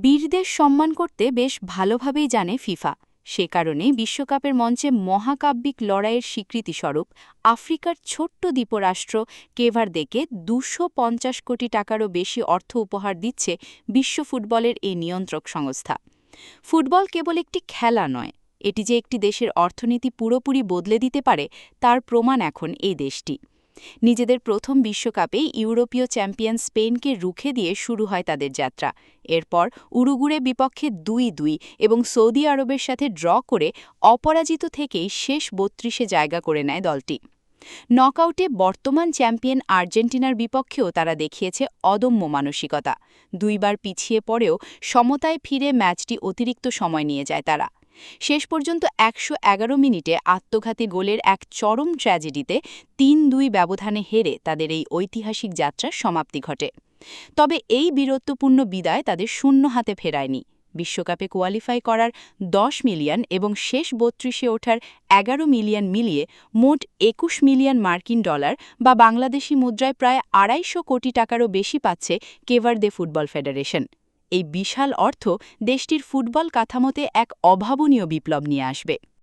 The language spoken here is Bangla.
বীরদের সম্মান করতে বেশ ভালোভাবেই জানে ফিফা। সে কারণে বিশ্বকাপের মঞ্চে মহাকাব্যিক লড়াইয়ের স্বীকৃতিস্বরূপ আফ্রিকার ছোট্ট দ্বীপরাষ্ট্র কেভারদেকে ২৫০ কোটি টাকারও বেশি অর্থ উপহার দিচ্ছে বিশ্ব ফুটবলের এই নিয়ন্ত্রক সংস্থা। ফুটবল কেবল একটি খেলা নয়, এটি যে একটি দেশের অর্থনীতি পুরোপুরি বদলে দিতে পারে তার প্রমাণ এখন এই দেশটি। নিজেদের প্রথম বিশ্বকাপে ইউরোপীয় চ্যাম্পিয়ন স্পেনকে রুখে দিয়ে শুরু হয় তাদের যাত্রা। এরপর উরুগুয়ে বিপক্ষে ২-২ এবং সৌদি আরবের সাথে ড্র করে অপরাজিত থেকেই শেষ ৩২-এ জায়গা করে নেয় দলটি। নকআউটে বর্তমান চ্যাম্পিয়ন আর্জেন্টিনার বিপক্ষেও তারা দেখিয়েছে অদম্য মানসিকতা। দুইবার পিছিয়ে পড়েও সমতায় ফিরে ম্যাচটি অতিরিক্ত সময় নিয়ে যায় তারা। শেষ পর্যন্ত ১১১ মিনিটে আত্মঘাতী গোলের এক চরম ট্র্যাজেডিতে ৩-২ ব্যবধানে হেরে তাদের এই ঐতিহাসিক যাত্রার সমাপ্তি ঘটে। তবে এই বীরত্বপূর্ণ বিদায় তাদের শূন্য হাতে ফেরায়নি। বিশ্বকাপে কোয়ালিফাই করার ১০ মিলিয়ন এবং শেষ ৩২-এ ওঠার ১১ মিলিয়ন মিলিয়ে মোট ২১ মিলিয়ন মার্কিন ডলার বা বাংলাদেশি মুদ্রায় প্রায় ২৫০ কোটি টাকারও বেশি পাচ্ছে কেভারদে ফুটবল ফেডারেশন। এই বিশাল অর্থ দেশটির ফুটবল কাঠামোতে এক অভাবনীয় বিপ্লব নিয়ে আসবে।